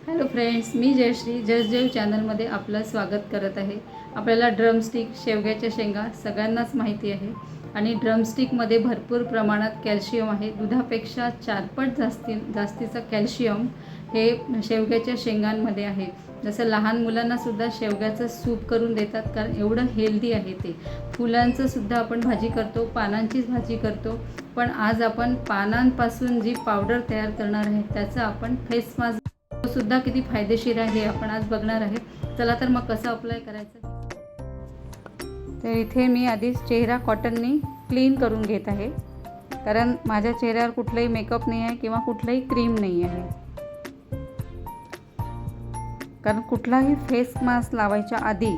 Hello friends, मी जयश्री जसदेव चॅनलमध्ये आपलं स्वागत करत आहे। आपल्याला ड्रमस्टिक शेवग्याच्या शेंगा सगळ्यांनाच माहिती आहे आणि ड्रमस्टिकमध्ये भरपूर प्रमाणात कॅल्शियम आहे। दुधापेक्षा 4 पट जास्तीचं कॅल्शियम हे शेवग्याच्या शेंगांमध्ये आहे। जसं लहान मुलांनासुद्धा शेवग्याचं सूप करून देतात, कारण एवढं हेल्दी आहे ते। फुलांचं सुद्धा आपण भाजी करतो, पानांचीच भाजी करतो, पण आज आपण पानांपासून जी पावडर तयार करणार आहे त्याचं आपण फेस मास्क सुद्धा किती फायदेशीर आहे आपण आज बघणार आहे। चला तर मग कसं अप्लाय करायचं। तर इथे मी आधीच चेहरा कॉटननी क्लीन करून घेत आहे, कारण माझ्या चेहऱ्यावर कुठलाही मेकअप नाही आहे किंवा कुठलाही क्रीम नाही आहे। कारण कुठलाही फेस मास्क लावायच्या आधी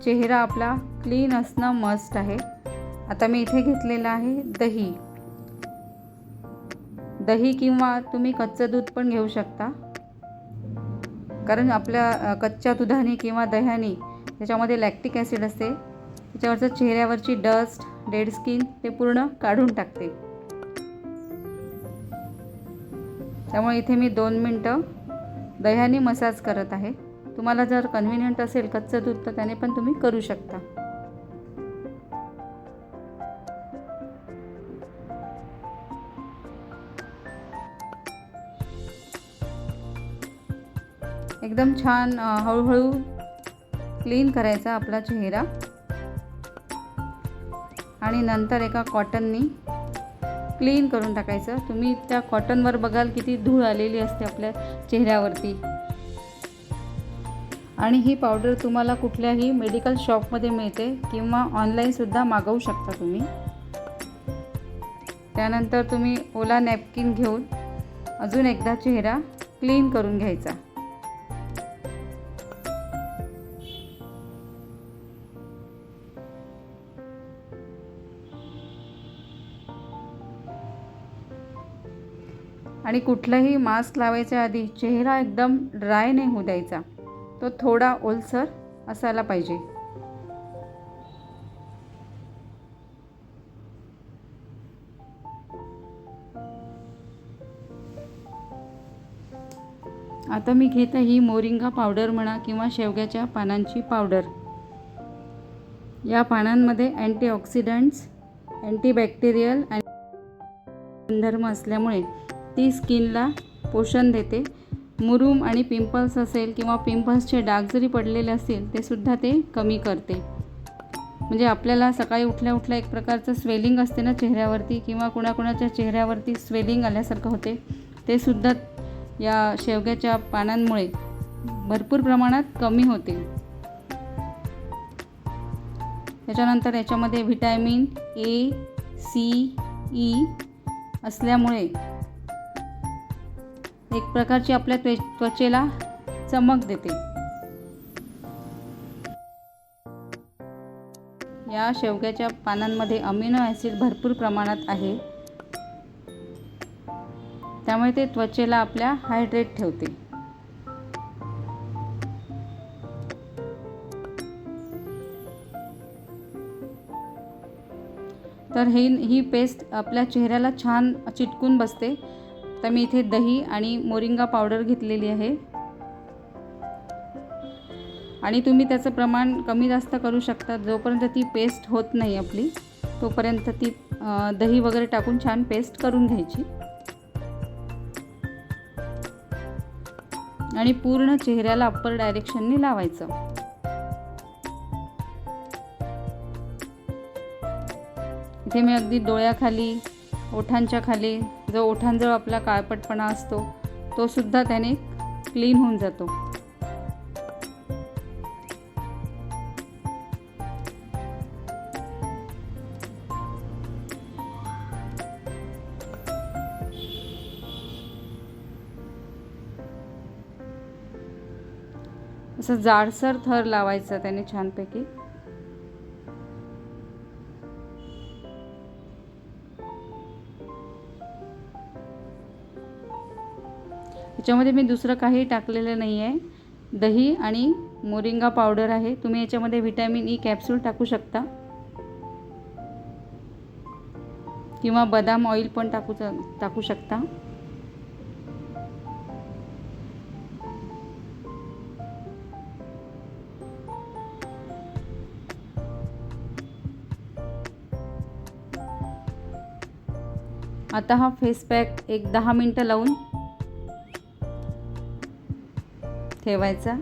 चेहरा आपला क्लीन असणं मस्ट आहे। आता मी इथे घेतलेलं आहे दही किंवा तुम्ही कच्चं दूध पण घेऊ शकता, कारण आपल्या कच्च्या दुधाने किंवा दह्याने त्याच्यामध्ये लॅक्टिक ॲसिड असते, त्याच्यावरचं चेहऱ्यावरची डस्ट डेड स्किन ते पूर्ण काढून टाकते। त्यामुळे इथे मी 2 मिनटं दह्याने मसाज करत आहे। तुम्हाला जर कन्व्हिनियंट असेल कच्चं दूध तर त्याने पण तुम्ही करू शकता। एकदम छान हळूहळू क्लीन करायचा आपला चेहरा आणि नंतर एका कॉटननी क्लीन करून टाकायचं। तुम्ही त्या कॉटनवर बघाल किती धूळ आलेली असते आपल्या चेहऱ्यावरती। आणि ही पावडर तुम्हाला कुठल्याही मेडिकल शॉपमध्ये मिळते किंवा ऑनलाईनसुद्धा मागवू शकता तुम्ही। त्यानंतर तुम्ही ओला नॅपकिन घेऊन अजून एकदा चेहरा क्लीन करून घ्यायचा। आणि कुठलाही मास्क लावायच्या आधी चेहरा एकदम ड्राय नाही होऊ द्यायचा, तो थोडा ओलसर असायला पाहिजे। आता मी घेत आहे ही मोरिंगा पावडर म्हणा किंवा शेवग्याच्या पानांची पावडर। या पानांमध्ये अँटीऑक्सिडंट्स, अँटीबॅक्टेरियल गुणधर्म असल्यामुळे ती स्किनला पोषण देते। मुरूम आणि पिंपल्स असेल किंवा पिंपल्सचे डाग जरी पडलेले असतील ते सुद्धा ते कमी करते। म्हणजे आपल्याला सकाळी उठल्या एक प्रकारचं स्वेलिंग असते ना चेहऱ्यावरती, किंवा कोणाकोणाच्या चेहऱ्यावरती स्वेलिंग आल्यासारखं होते, ते सुद्धा या शेवग्याच्या पानांमुळे भरपूर प्रमाणात कमी होते। त्याच्यानंतर याच्यामध्ये व्हिटॅमिन ए, सी, ई असल्यामुळे एक प्रकारची आपल्या त्वचेला चमक देते। या शेवग्याच्या पानांमध्ये अमिनो ॲसिड भरपूर प्रमाणात आहे, त्यामुळे ते त्वचेला आपल्या हायड्रेट ठेवते। तर ही पेस्ट आपल्या चेहऱ्याला छान चिटकून बसते। तर मी इथे दही आणि मोरिंगा पावडर घेतलेली आहे, आणि तुम्ही त्याचं प्रमाण कमी जास्त करू शकता। जोपर्यंत ती पेस्ट होत नाही आपली तोपर्यंत ती दही वगैरे टाकून छान पेस्ट करून घ्यायची आणि पूर्ण चेहऱ्याला अप्पर डायरेक्शननी लावायचं। इथे मी अगदी डोळ्याखाली, ओठांच्या खाली, जो ओठांजवळ आपला काळपटपणा असतो तो सुद्धा त्याने क्लीन होऊन जातो। असं जाडसर थर लावायचा त्याने छानपैकी। याच्यामध्ये मी दुसरं काही टाकलेलं नाही आहे, दही आणि मोरिंगा पावडर आहे। तुम्ही याच्यामध्ये व्हिटॅमिन ई कॅप्सूल टाकू शकता किंवा बदाम ऑइल पण टाकू शकता। आता हा फेस पॅक एक 10 मिनटं लावून ठेवायचा.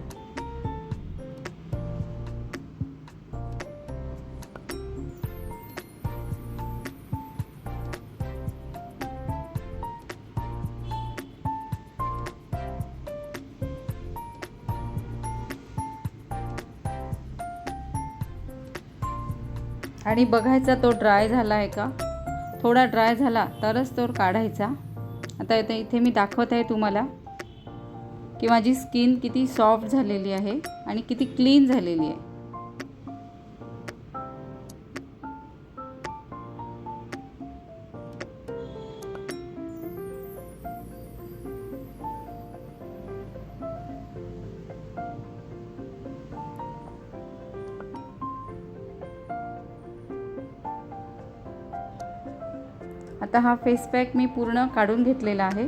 आणि बघायचा तो ड्राय झाला आहे का. थोडा ड्राय झाला तरच तो काढायचा. आता इथे मी दाखवत आहे तुम्हाला की माझी स्किन किती सॉफ्ट झालेली आहे आणि किती क्लीन झालेली आहे. आता हा फेस पॅक मी पूर्ण काढून घेतलेला आहे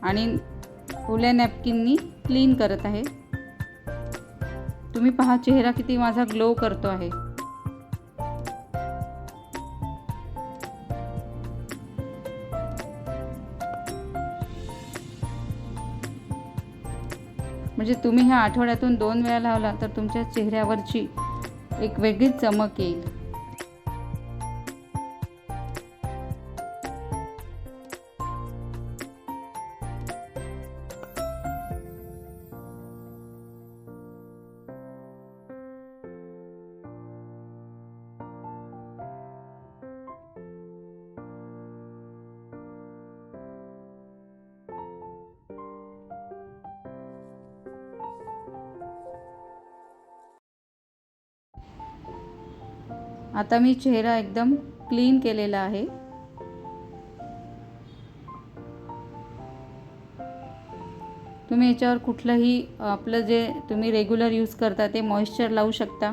आणि ओल्या नॅपकिननी क्लीन करत आहे. तुम्ही पहा चेहरा किती माझा ग्लो करतो आहे. म्हणजे तुम्ही ह्या आठवड्यातून 2 वेळा लावला तर तुमच्या चेहऱ्यावरची एक वेगळीच चमक येईल. आता मी चेहरा एकदम क्लीन केलेला आहे. तुम्ही याच्यावर कुठलंही आपलं जे तुम्ही रेग्युलर यूज करता ते मॉइश्चर लावू शकता.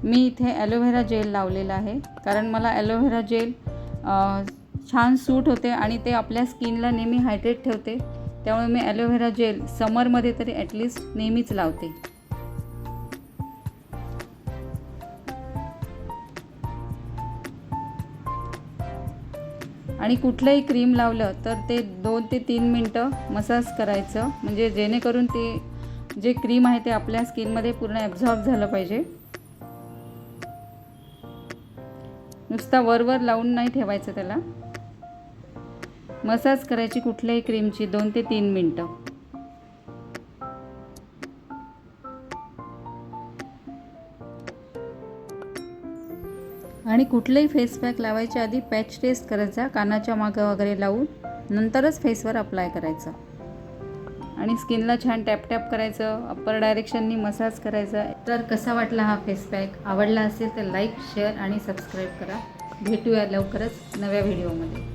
मी इथे ॲलोव्हेरा जेल लावलेला आहे कारण मला ॲलोव्हेरा जेल छान सूट होते आणि ते आपल्या स्किनला नेहमी हायड्रेट ठेवते. त्यामुळे मी ॲलोव्हेरा जेल समरमध्ये तरी ॲटलिस्ट नेहमीच लावते. आणि कुठलंही क्रीम लावलं तर ते 2 ते 3 मिनटं मसाज करायचं, म्हणजे जेणेकरून ते जे क्रीम आहे ते आपल्या स्किनमध्ये पूर्ण ॲब्झॉर्ब झालं पाहिजे. नुसता वर लावून नाही ठेवायचं, त्याला मसाज करायची कुठल्याही क्रीमची 2 ते 3 मिनटं. आणि कुठलंही फेस पॅक लावायच्या आधी पॅच टेस्ट करायचा कानाच्या मागं वगैरे लावून, नंतरच फेसवर अप्लाय करायचं. आणि स्किनला छान टॅप टॅप करायचं, अप्पर डायरेक्शननी मसाज करायचा. तर कसा वाटला हा फेस पॅक? आवडला असेल तर लाईक, शेअर आणि सबस्क्राईब करा. भेटूया लवकरच नव्या व्हिडिओमध्ये.